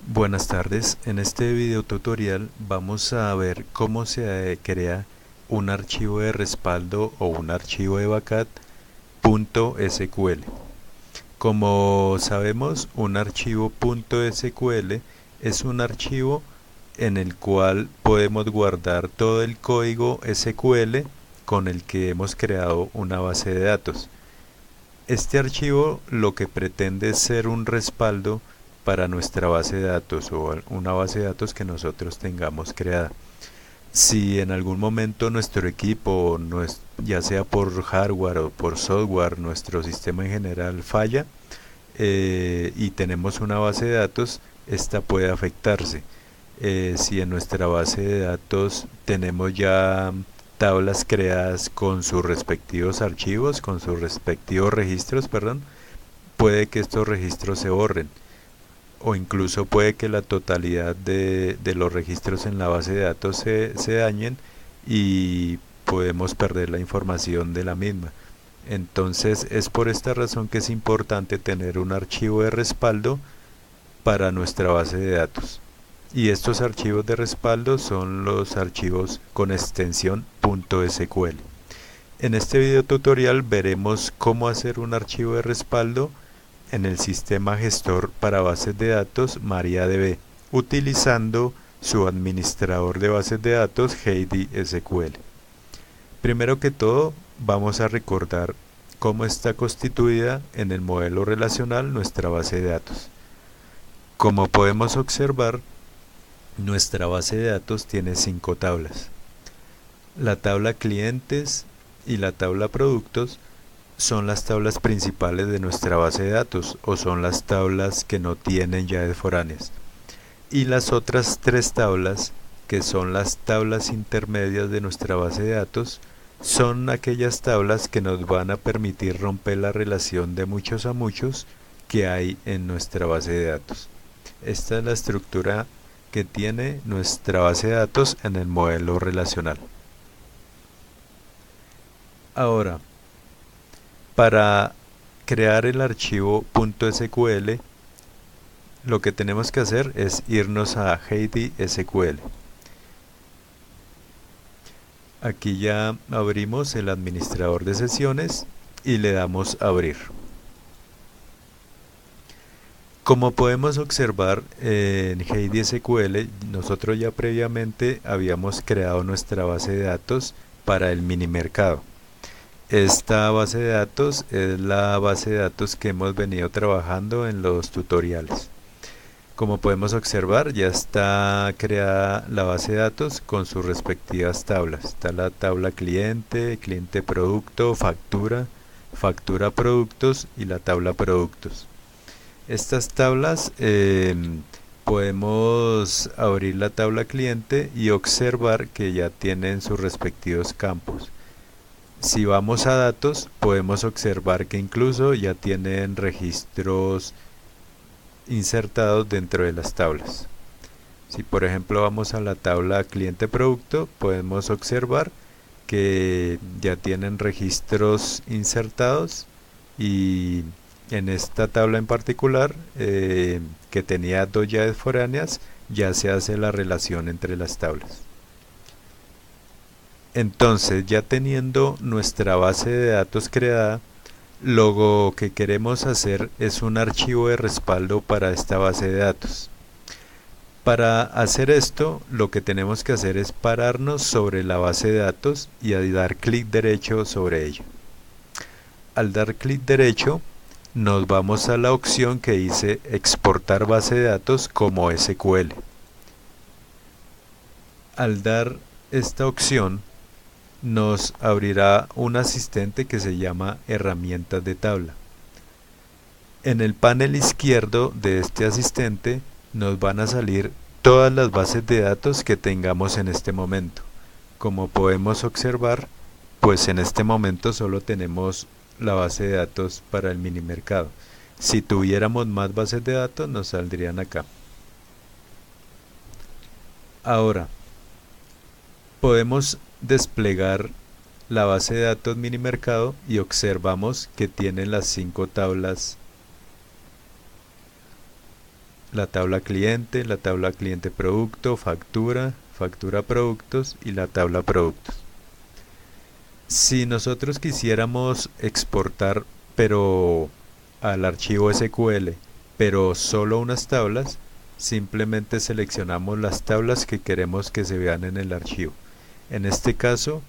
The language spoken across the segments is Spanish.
Buenas tardes, en este video tutorial vamos a ver cómo se crea un archivo de respaldo o un archivo de backup .sql. Como sabemos, un archivo .sql es un archivo en el cual podemos guardar todo el código SQL con el que hemos creado una base de datos. Este archivo lo que pretende es ser un respaldo para nuestra base de datos o una base de datos que nosotros tengamos creada. Si en algún momento nuestro equipo, ya sea por hardware o por software, nuestro sistema en general falla y tenemos una base de datos, esta puede afectarse. Si en nuestra base de datos tenemos ya tablas creadas con sus respectivos archivos, con sus respectivos registros, perdón, puede que estos registros se borren o incluso puede que la totalidad de los registros en la base de datos se dañen y podemos perder la información de la misma. Entonces es por esta razón que es importante tener un archivo de respaldo para nuestra base de datos. Y estos archivos de respaldo son los archivos con extensión .sql. En este video tutorial veremos cómo hacer un archivo de respaldo en el sistema gestor para bases de datos MariaDB, utilizando su administrador de bases de datos HeidiSQL. Primero que todo, vamos a recordar cómo está constituida en el modelo relacional nuestra base de datos. Como podemos observar, nuestra base de datos tiene 5 tablas. La tabla clientes y la tabla productos son las tablas principales de nuestra base de datos o son las tablas que no tienen llaves foráneas. Y las otras 3 tablas, que son las tablas intermedias de nuestra base de datos, son aquellas tablas que nos van a permitir romper la relación de muchos a muchos que hay en nuestra base de datos. Esta es la estructura que tiene nuestra base de datos en el modelo relacional. Ahora, para crear el archivo .sql, lo que tenemos que hacer es irnos a HeidiSQL. Aquí ya abrimos el administrador de sesiones y le damos a abrir. Como podemos observar en HeidiSQL, nosotros ya previamente habíamos creado nuestra base de datos para el mini mercado. Esta base de datos es la base de datos que hemos venido trabajando en los tutoriales. Como podemos observar, ya está creada la base de datos con sus respectivas tablas. Está la tabla cliente, cliente producto, factura, factura productos y la tabla productos. Estas tablas podemos abrir la tabla cliente y observar que ya tienen sus respectivos campos. Si vamos a datos, podemos observar que incluso ya tienen registros insertados dentro de las tablas. Si por ejemplo vamos a la tabla cliente producto, podemos observar que ya tienen registros insertados y en esta tabla en particular que tenía 2 llaves foráneas, ya se hace la relación entre las tablas. Entonces, ya teniendo nuestra base de datos creada, lo que queremos hacer es un archivo de respaldo para esta base de datos. Para hacer esto, lo que tenemos que hacer es pararnos sobre la base de datos y dar clic derecho sobre ella. Al dar clic derecho, nos vamos a la opción que dice exportar base de datos como SQL. Al dar esta opción, nos abrirá un asistente que se llama herramientas de tabla. En el panel izquierdo de este asistente nos van a salir todas las bases de datos que tengamos en este momento. Como podemos observar, pues en este momento solo tenemos la base de datos para el mini mercado. Si tuviéramos más bases de datos nos saldrían acá. Ahora, podemos desplegar la base de datos mini mercado y observamos que tiene las 5 tablas la tabla cliente producto, factura, factura productos y la tabla productos. Si nosotros quisiéramos exportar pero al archivo SQL, pero solo unas tablas, simplemente seleccionamos las tablas que queremos que se vean en el archivo. En este caso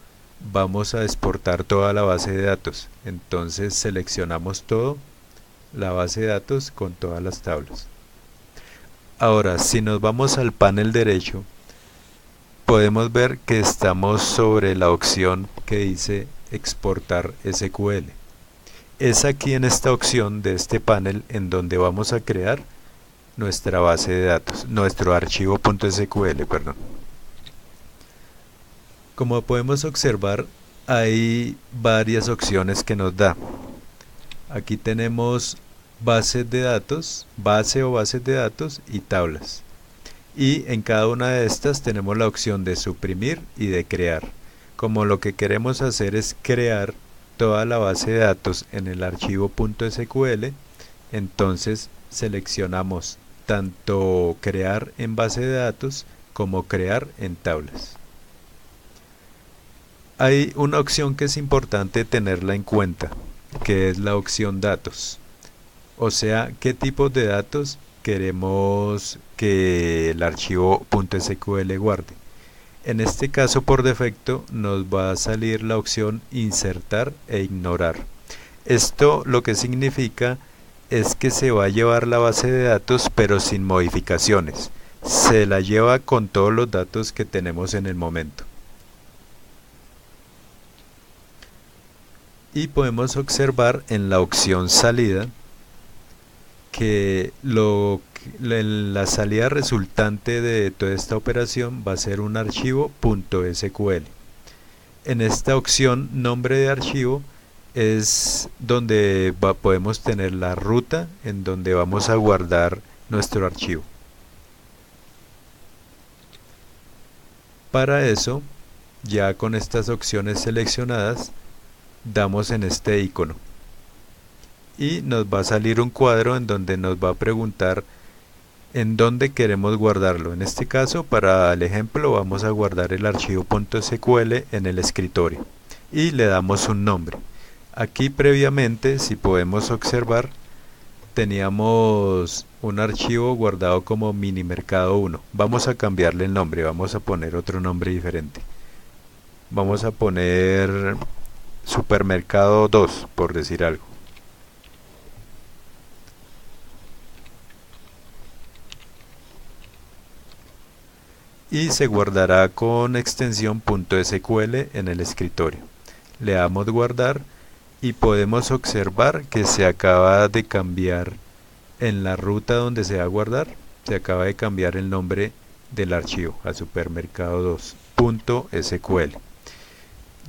vamos a exportar toda la base de datos, entonces seleccionamos todo, la base de datos con todas las tablas. Ahora, si nos vamos al panel derecho, podemos ver que estamos sobre la opción que dice exportar SQL. Es aquí en esta opción de este panel en donde vamos a crear nuestra base de datos, nuestro archivo .sql, perdón. Como podemos observar, hay varias opciones que nos da. Aquí tenemos bases de datos, base o bases de datos y tablas. Y en cada una de estas tenemos la opción de suprimir y de crear. Como lo que queremos hacer es crear toda la base de datos en el archivo .sql, entonces seleccionamos tanto crear en base de datos como crear en tablas. Hay una opción que es importante tenerla en cuenta, que es la opción datos. O sea, qué tipos de datos queremos que el archivo .sql guarde. En este caso, por defecto, nos va a salir la opción insertar e ignorar. Esto lo que significa es que se va a llevar la base de datos pero sin modificaciones. Se la lleva con todos los datos que tenemos en el momento. Y podemos observar en la opción salida que la salida resultante de toda esta operación va a ser un archivo .sql. En esta opción nombre de archivo es donde podemos tener la ruta en donde vamos a guardar nuestro archivo. Para eso, ya con estas opciones seleccionadas, damos en este icono y nos va a salir un cuadro en donde nos va a preguntar en dónde queremos guardarlo. En este caso, para el ejemplo, vamos a guardar el archivo .sql en el escritorio y le damos un nombre. Aquí previamente, si podemos observar, teníamos un archivo guardado como minimercado 1. Vamos a cambiarle el nombre, vamos a poner otro nombre diferente. Vamos a poner supermercado 2, por decir algo. Y se guardará con extensión .sql en el escritorio. Le damos guardar y podemos observar que se acaba de cambiar en la ruta donde se va a guardar, se acaba de cambiar el nombre del archivo a supermercado 2.sql.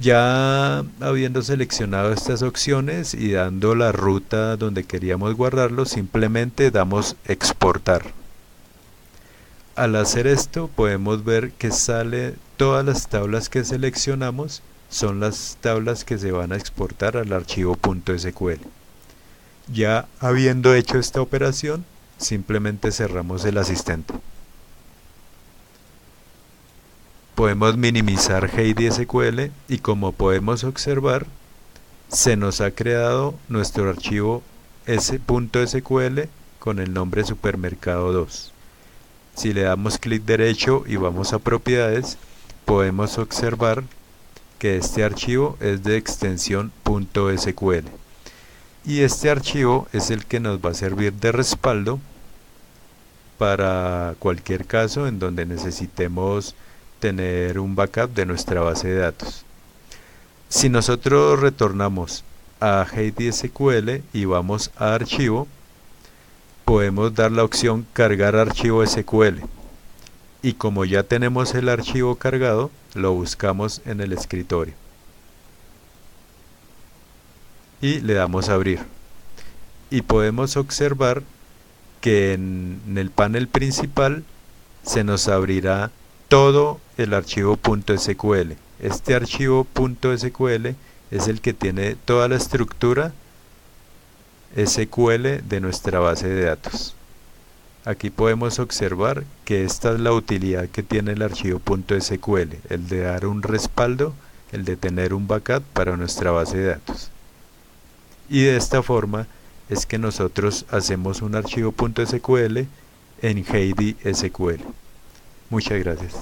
Ya habiendo seleccionado estas opciones y dando la ruta donde queríamos guardarlo, simplemente damos exportar. Al hacer esto podemos ver que sale todas las tablas que seleccionamos son las tablas que se van a exportar al archivo .sql. Ya habiendo hecho esta operación, simplemente cerramos el asistente. Podemos minimizar Heidi SQL y como podemos observar, se nos ha creado nuestro archivo .sql con el nombre supermercado 2. Si le damos clic derecho y vamos a propiedades, podemos observar que este archivo es de extensión .sql. Y este archivo es el que nos va a servir de respaldo para cualquier caso en donde necesitemos tener un backup de nuestra base de datos. Si nosotros retornamos a Heidi SQL y vamos a archivo, podemos dar la opción cargar archivo SQL y como ya tenemos el archivo cargado, lo buscamos en el escritorio y le damos a abrir y podemos observar que en el panel principal se nos abrirá todo el archivo .sql. Este archivo .sql es el que tiene toda la estructura SQL de nuestra base de datos. Aquí podemos observar que esta es la utilidad que tiene el archivo .sql, el de dar un respaldo, el de tener un backup para nuestra base de datos. Y de esta forma es que nosotros hacemos un archivo .sql en Heidi SQL. Muchas gracias.